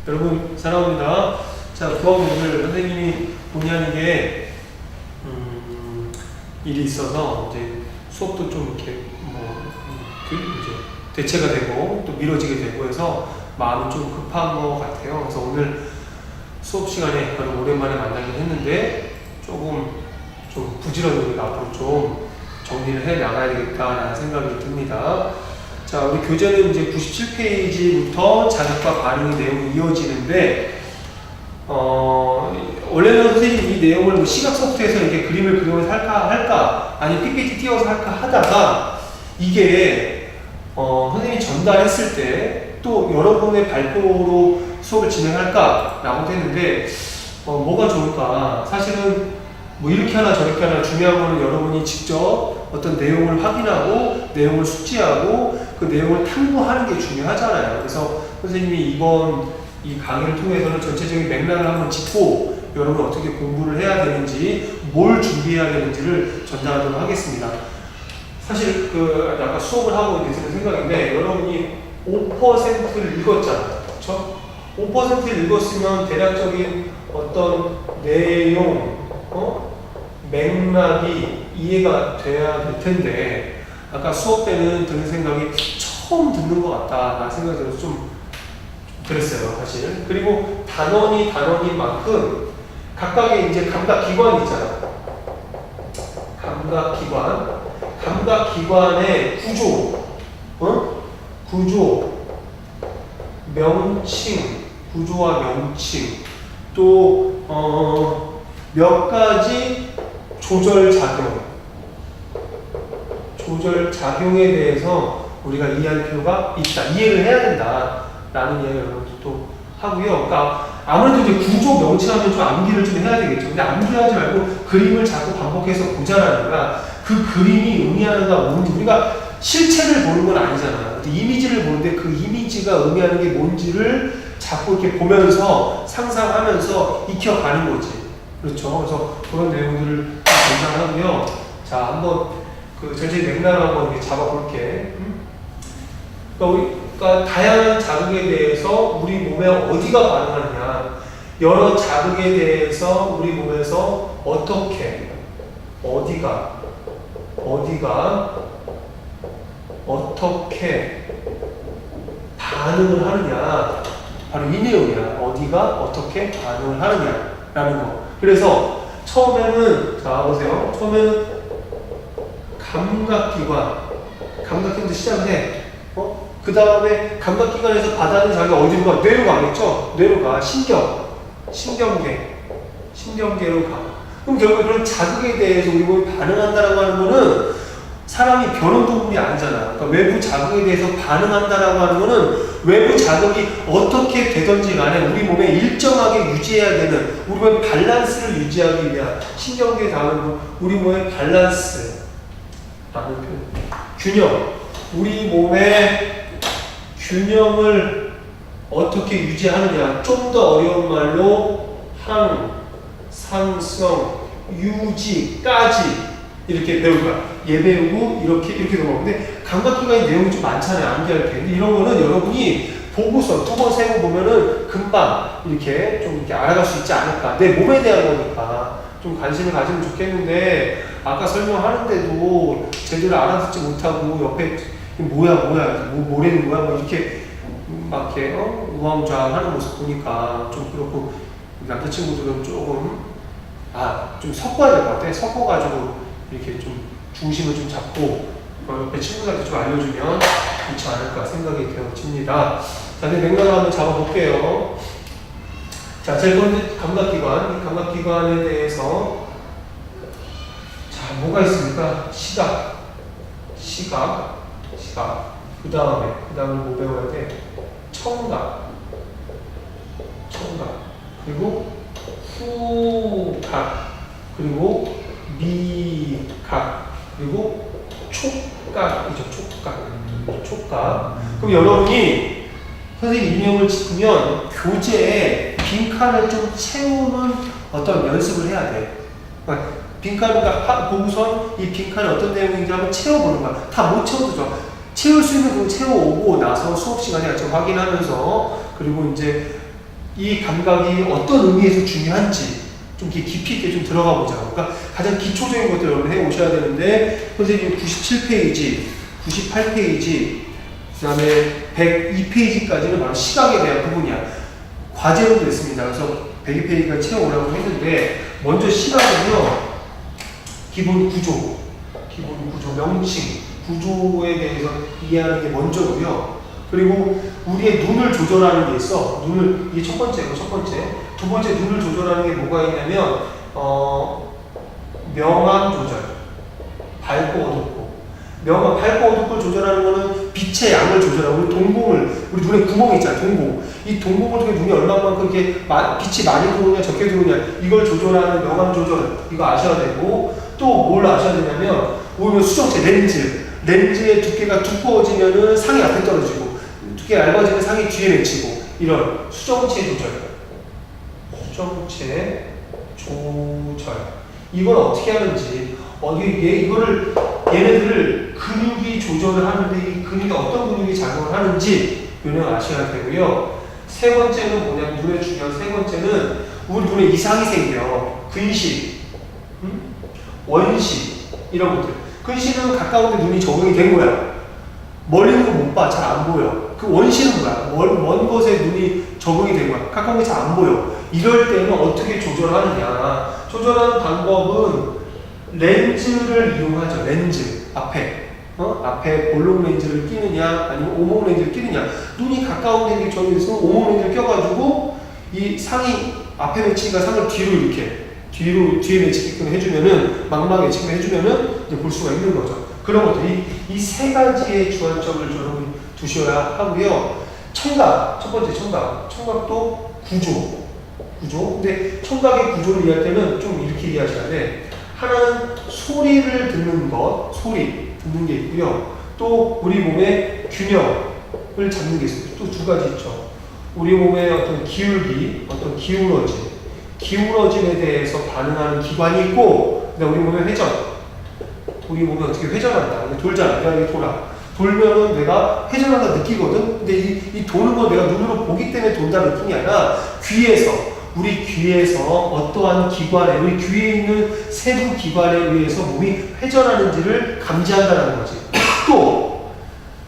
여러분 사랑합니다. 자, 구하고를 선생님이 본의 아니게 일이 있어서 이제 수업도 좀 이렇게 이제 대체가 되고 또 미뤄지게 되고 해서 마음이 좀 급한 것 같아요. 그래서 오늘 수업 시간에 바로 오랜만에 만나긴 했는데 조금 좀 부지런히 앞으로 좀 정리를 해 나가야 되겠다라는 생각이 듭니다. 자, 우리 교재는 이제 97페이지부터 자극과 반응의 내용이 이어지는데, 원래는 선생님이 이 내용을 뭐 시각 소프트에서 이렇게 그림을 그려서 할까, 아니 PPT 띄워서 할까 하다가, 이게, 선생님이 전달했을 때, 또 여러분의 발표로 수업을 진행할까라고 했는데, 뭐가 좋을까? 사실은 뭐 이렇게 하나 저렇게 하나 중요한 거는 여러분이 직접 어떤 내용을 확인하고 내용을 숙지하고 그 내용을 탐구하는 게 중요하잖아요. 그래서 선생님이 이번 이 강의를 통해서는 전체적인 맥락을 한번 짚고 여러분 어떻게 공부를 해야 되는지 뭘 준비해야 되는지를 전달하도록 하겠습니다. 사실 그 아까 수업을 하고 드는 생각인데 여러분이 5%를 읽었잖아요. 그렇죠? 5%를 읽었으면 대략적인 어떤 내용 맥락이 이해가 돼야 될 텐데 아까 수업 때는 드는 생각이 처음 듣는 것 같다라는 생각이 들어서 좀 그랬어요, 사실. 그리고 단원인 만큼 각각의 이제 감각기관이 있잖아요. 감각기관의 구조, 명칭, 구조와 명칭, 또 몇 가지 조절작용에 대해서 우리가 이해할 필요가 있다. 이해를 해야 된다라는 이야기를 여러분들 또 하고요. 그러니까 아무래도 이제 구조 명칭하면 좀 암기를 좀 해야 되겠죠. 근데 암기하지 말고 그림을 자꾸 반복해서 보자라는 거야. 그 그림이 의미하는 가 뭔지 우리가 실체를 보는 건 아니잖아요. 이미지를 보는데 그 이미지가 의미하는 게 뭔지를 자꾸 이렇게 보면서 상상하면서 익혀가는 거지. 그렇죠. 그래서 그런 내용들을 전달하고요. 자, 한번 그 전체 맥락을 한번 이렇게 잡아볼게. 그러니까 다양한 자극에 대해서 우리 몸에 어디가 반응하느냐, 여러 자극에 대해서 우리 몸에서 어떻게, 어디가 어떻게 반응을 하느냐, 바로 이 내용이야. 어디가 어떻게 반응을 하느냐라는 거. 그래서 처음에는 자 보세요. 처음에는 감각기관부터 시작해. 그 다음에 감각기관에서 받아는 자기가 어디로 가? 뇌로 가겠죠? 뇌로 가. 신경계로 가. 그럼 결국 그런 자극에 대해서 우리 몸이 반응한다라고 하는 거는 사람이 변온동물이 아니잖아. 그러니까 외부 자극에 대해서 반응한다라고 하는 거는 외부 자극이 어떻게 되든지 간에 우리 몸에 일정하게 유지해야 되는 우리 몸의 밸런스를 유지하기 위한 신경계에 다음은 우리 몸의 밸런스라는 표현. 균형. 우리 몸의 균형을 어떻게 유지하느냐. 좀 더 어려운 말로 상성, 유지까지 이렇게 배울 거야. 얘 배우고 이렇게 넘어가는데 감각기관의 내용이 좀 많잖아요. 암기할 때. 근데 이런 거는 여러분이 보고서 두 번, 세 번 보면은 금방 이렇게 좀 이렇게 알아갈 수 있지 않을까. 내 몸에 대한 거니까 좀 관심을 가지면 좋겠는데 아까 설명하는데도 제대로 알아듣지 못하고 옆에 뭐라는 거야? 뭐 이렇게 막 이렇게 우왕좌왕하는 모습 보니까 좀 그렇고 남자친구들은 조금 좀 섞어야 될 것 같아. 섞어가지고 이렇게 좀 중심을 좀 잡고 옆에 친구들한테 좀 알려주면 좋지 않을까 생각이 되어집니다. 자, 이제 맥락을 한번 잡아볼게요. 자, 제일 먼저 감각기관. 이 감각기관에 대해서 자, 뭐가 있습니까? 시각. 그 다음에 뭐 배워야 돼? 청각. 그리고 후각. 그리고 미각. 그리고 촉각이죠. 촉각. 그럼 여러분이 선생님 이 내용을 짚으면 교재에 빈칸을 좀 채우는 어떤 연습을 해야 돼. 빈칸을 보고선 이 빈칸이 어떤 내용인지 한번 채워보는 거야. 다 못 채워도 좋아. 채울 수 있는 거 채워오고 나서 수업 시간에 같이 확인하면서 그리고 이제 이 감각이 어떤 의미에서 중요한지 좀 이렇게 깊이 있게 좀 들어가 보자. 그러니까 가장 기초적인 것들 여러분 해 오셔야 되는데, 선생님 97페이지, 98페이지, 그 다음에 102페이지까지는 바로 시각에 대한 부분이야. 과제로 됐습니다. 그래서 102페이지까지 채워오라고 했는데, 먼저 시각은요, 기본 구조, 명칭, 구조에 대해서 이해하는 게 먼저고요. 그리고 우리의 눈을 조절하는 게 있어. 이게 첫 번째고, 첫 번째. 두 번째, 눈을 조절하는 게 뭐가 있냐면, 명암 조절, 밝고 어둡고. 밝고 어둡고 조절하는 거는 빛의 양을 조절하고, 우리 눈에 구멍이 있잖아, 동공. 이 동공을 통해 눈이 얼마만큼 이렇게 빛이 많이 들어오냐, 적게 들어오냐, 이걸 조절하는 명암 조절, 이거 아셔야 되고, 또 뭘 아셔야 되냐면, 오히려 수정체, 렌즈의 두께가 두꺼워지면은 상이 앞에 떨어지고, 두께가 얇아지면 상이 뒤에 맺히고, 이런 수정체 조절. 이걸 어떻게 하는지, 얘네들을 근육이 조절을 하는데, 이 근육이 어떤 근육이 작용을 하는지, 요령 아셔야 되고요. 세 번째는 뭐냐면, 눈에 중요한 세 번째는, 우리 눈에 이상이 생겨. 근시, 원시, 이런 것들. 근시는 가까운데 눈이 적응이 된 거야. 멀리 있는 거 못 봐. 잘 안 보여. 그 원시는 뭐야? 먼 곳에 눈이 적응이 된 거야. 가까운 게 잘 안 보여. 이럴 때는 어떻게 조절하느냐. 조절하는 방법은 렌즈를 이용하죠. 렌즈. 앞에 볼록 렌즈를 끼느냐, 아니면 오목 렌즈를 끼느냐. 눈이 가까운 데 저기서 오목 렌즈를 껴가지고, 이 상이, 앞에 매치기가 상을 뒤에 매치게끔 해주면은, 망망 매치게끔 해주면은, 이제 볼 수가 있는 거죠. 그런 것들, 이 세 가지의 주안점을 여러분 두셔야 하고요. 청각, 첫 번째 청각도 구조. 근데 청각의 구조를 이해할 때는 좀 이렇게 이해하셔야 돼. 하나는 소리를 듣는 것, 듣는 게 있고요. 또 우리 몸의 균형을 잡는 게 있어요. 또 두 가지 있죠. 우리 몸의 어떤 기울기, 어떤 기울어짐에 대해서 반응하는 기관이 있고, 그다음 우리 몸의 회전. 우리 몸이 어떻게 회전한다. 돌잖아. 내가 이렇게 돌면은 내가 회전한다 느끼거든? 근데 이 도는 거 내가 눈으로 보기 때문에 돈다는 느낌이 아니라, 우리 귀에서 어떠한 기관에, 우리 귀에 있는 세부 기관에 의해서 몸이 회전하는지를 감지한다는 거지. 또,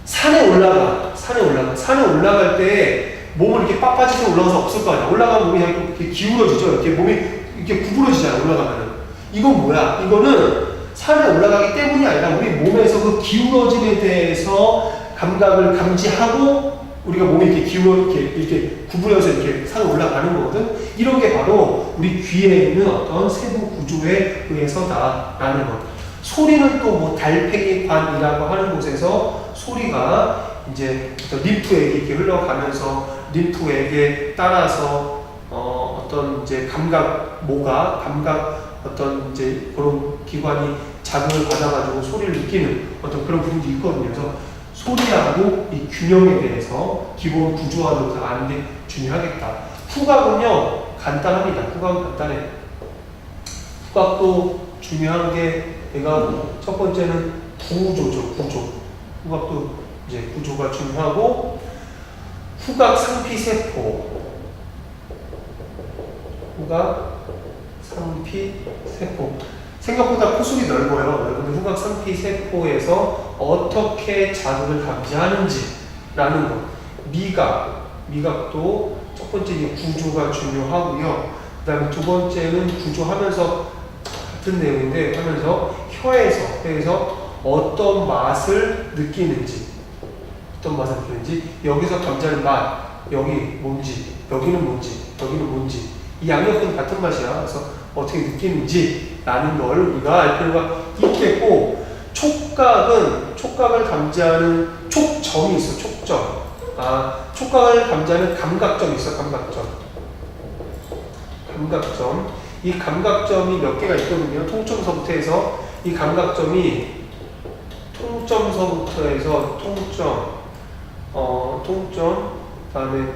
산에 올라갈 때 몸을 이렇게 빳빳해서 올라가서 없을 거 아니야. 올라가면 몸이 이렇게 기울어지죠. 이렇게 몸이 이렇게 구부러지잖아. 올라가면은. 이건 뭐야? 이거는 산에 올라가기 때문이 아니라 우리 몸에서 그 기울어짐에 대해서 감각을 감지하고 우리가 몸이 이렇게 구부려서 이렇게 산에 올라가는 거거든. 이런 게 바로 우리 귀에 있는 어떤 세부 구조에 의해서다라는 것. 소리는 또 뭐 달팽이관이라고 하는 곳에서 소리가 이제 어떤 림프에게 이렇게 흘러가면서 림프에게 따라서 어떤 이제 감각 어떤 이제 그런 기관이 자극을 받아가지고 소리를 느끼는 어떤 그런 부분도 있거든요. 그래서 소리하고 이 균형에 대해서 기본 구조화를 아는 게 중요하겠다. 후각은요, 간단합니다. 후각은 간단해. 후각도 중요한 게 내가 첫 번째는 구조죠. 후각도 이제 구조가 중요하고, 후각 상피세포. 생각보다 코술이 넓어요. 여러분들 후각 상피세포에서 어떻게 자극을 감지하는지라는 것. 미각도 첫 번째 구조가 중요하고요. 그 다음에 두 번째는 구조하면서 같은 내용인데 혀에서 어떤 맛을 느끼는지, 여기서 감지하는 맛, 여기는 뭔지, 이 양옆은 같은 맛이야. 그래서 어떻게 느끼는지라는 걸 우리가 알 필요가 있겠고, 촉각을 감지하는 촉점이 있어. 촉각을 감지하는 감각점이 있어. 감각점. 이 감각점이 몇 개가 있거든요. 통점서부터 해서 이 감각점이 그다음에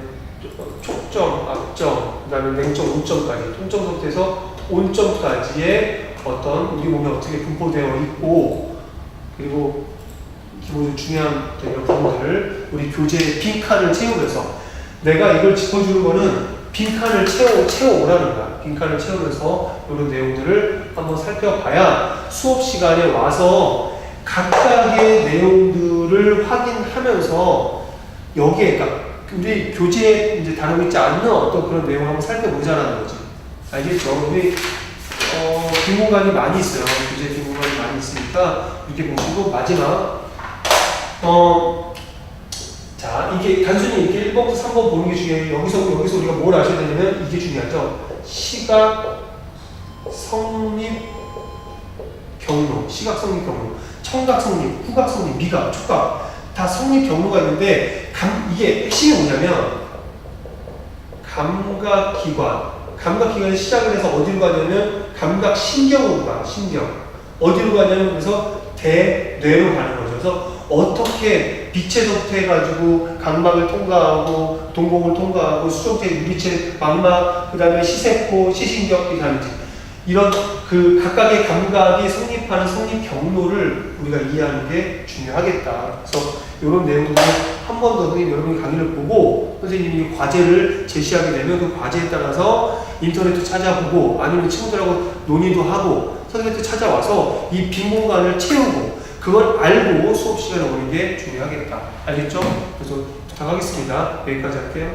촉점, 앞점, 그다음에 냉점, 온점까지, 통점서부터 해서 온점까지의 어떤 우리 몸에 어떻게 분포되어 있고, 그리고 기본적으로 중요한 이런 부분들을 우리 교재의 빈칸을 채우면서 내가 이걸 짚어주는 거는 빈칸을 채워오라는 거야. 빈칸을 채우면서 이런 내용들을 한번 살펴봐야 수업 시간에 와서 각각의 내용들을 확인하면서 여기에, 그러니까 우리 교재에 이제 다루고 있지 않는 어떤 그런 내용을 한번 살펴보자라는 거지. 알겠죠? 우리 빈공간이 많이 있어요. 교재 빈공간이 많이 있으니까 이렇게 보시고 마지막 자, 이게 단순히 이렇게 1번부터 3번 보는 게 중요해요. 여기서 우리가 뭘 아셔야 되냐면 이게 중요하죠. 시각, 성립, 경로, 시각, 성립, 경로, 청각, 성립, 후각, 성립, 미각, 촉각 다 성립 경로가 있는데 이게 핵심이 뭐냐면 감각기관의 시작을 해서 어디로 가냐면 감각신경으로 가. 신경. 어디로 가냐면 그래서 대뇌로 가는 거죠. 그래서 어떻게 빛에서부터 해가지고 각막을 통과하고 동공을 통과하고 수정체, 유리체, 망막, 그 다음에 시세포, 시신경 이렇게 하는지 이런 그 각각의 감각이 성립하는 성립 경로를 우리가 이해하는 게 중요하겠다. 그래서 이런 내용들을 한 번 더 선생님 여러분이 강의를 보고 선생님이 과제를 제시하게 되면 그 과제에 따라서 인터넷도 찾아보고 아니면 친구들하고 논의도 하고 선생님한테 찾아와서 이 빈 공간을 채우고 그걸 알고 수업 시간에 오는 게 중요하겠다. 알겠죠? 그래서 부탁하겠습니다. 여기까지 할게요.